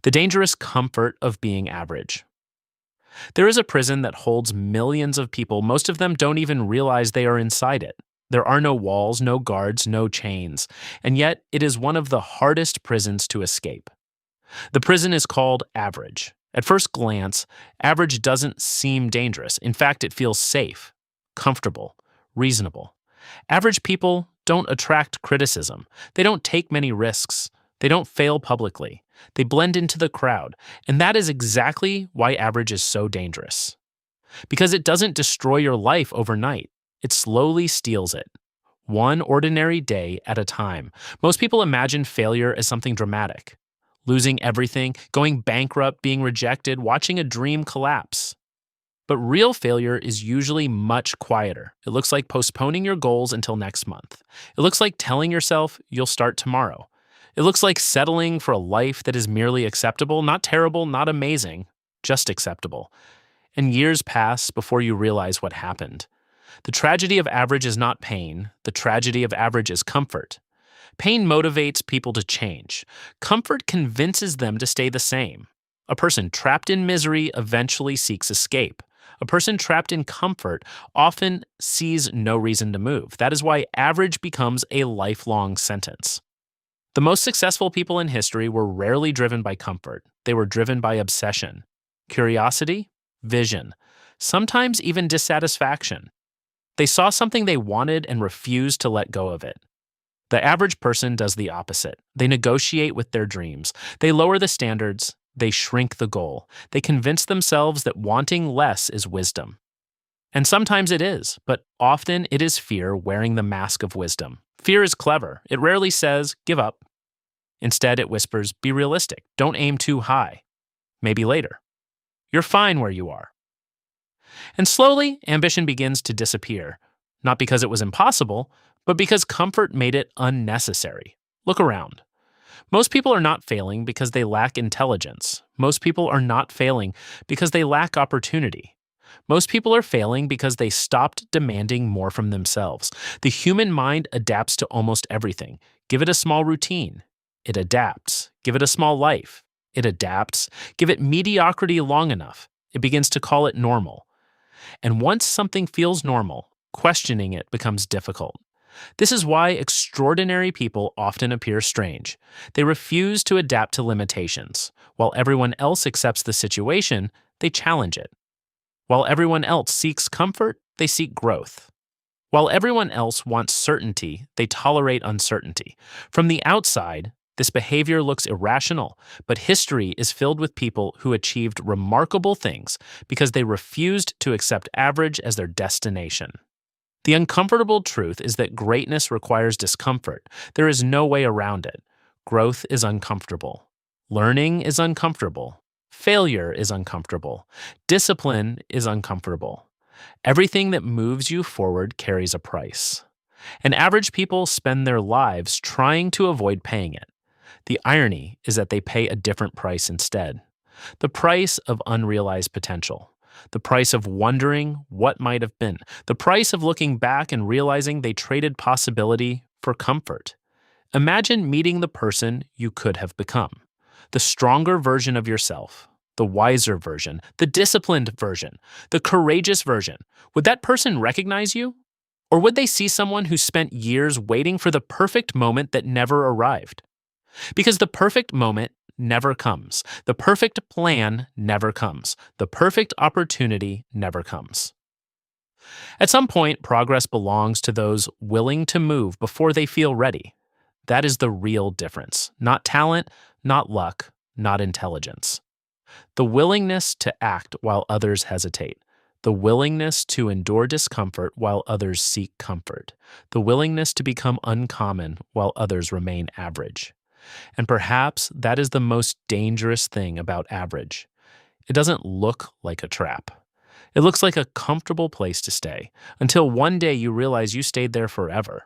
The dangerous comfort of being average. There is a prison that holds millions of people. Most of them don't even realize they are inside it. There are no walls, no guards, no chains, and yet it is one of the hardest prisons to escape. The prison is called average. At first glance, average doesn't seem dangerous. In fact, it feels safe, comfortable, reasonable. Average people don't attract criticism. They don't take many risks. They don't fail publicly. They blend into the crowd, and that is exactly why average is so dangerous. Because it doesn't destroy your life overnight. It slowly steals it, one ordinary day at a time. Most people imagine failure as something dramatic. Losing everything, going bankrupt, being rejected, watching a dream collapse. But real failure is usually much quieter. It looks like postponing your goals until next month. It looks like telling yourself you'll start tomorrow. It looks like settling for a life that is merely acceptable, not terrible, not amazing, just acceptable. And years pass before you realize what happened. The tragedy of average is not pain. The tragedy of average is comfort. Pain motivates people to change. Comfort convinces them to stay the same. A person trapped in misery eventually seeks escape. A person trapped in comfort often sees no reason to move. That is why average becomes a lifelong sentence. The most successful people in history were rarely driven by comfort. They were driven by obsession, curiosity, vision, sometimes even dissatisfaction. They saw something they wanted and refused to let go of it. The average person does the opposite. They negotiate with their dreams. They lower the standards. They shrink the goal. They convince themselves that wanting less is wisdom. And sometimes it is, but often it is fear wearing the mask of wisdom. Fear is clever. It rarely says, give up. Instead, it whispers, be realistic. Don't aim too high. Maybe later. You're fine where you are. And slowly, ambition begins to disappear. Not because it was impossible, but because comfort made it unnecessary. Look around. Most people are not failing because they lack intelligence. Most people are not failing because they lack opportunity. Most people are failing because they stopped demanding more from themselves. The human mind adapts to almost everything. Give it a small routine. It adapts. Give it a small life. It adapts. Give it mediocrity long enough. It begins to call it normal. And once something feels normal, questioning it becomes difficult. This is why extraordinary people often appear strange. They refuse to adapt to limitations. While everyone else accepts the situation, they challenge it. While everyone else seeks comfort, they seek growth. While everyone else wants certainty, they tolerate uncertainty. From the outside, this behavior looks irrational, but history is filled with people who achieved remarkable things because they refused to accept average as their destination. The uncomfortable truth is that greatness requires discomfort. There is no way around it. Growth is uncomfortable. Learning is uncomfortable. Failure is uncomfortable. Discipline is uncomfortable. Everything that moves you forward carries a price. And average people spend their lives trying to avoid paying it. The irony is that they pay a different price instead. The price of unrealized potential. The price of wondering what might have been. The price of looking back and realizing they traded possibility for comfort. Imagine meeting the person you could have become. The stronger version of yourself. The wiser version. The disciplined version. The courageous version. Would that person recognize you? Or would they see someone who spent years waiting for the perfect moment that never arrived? Because the perfect moment never comes. The perfect plan never comes. The perfect opportunity never comes. At some point, progress belongs to those willing to move before they feel ready. That is the real difference. Not talent, not luck, not intelligence. The willingness to act while others hesitate. The willingness to endure discomfort while others seek comfort. The willingness to become uncommon while others remain average. And perhaps that is the most dangerous thing about average. It doesn't look like a trap. It looks like a comfortable place to stay, until one day you realize you stayed there forever.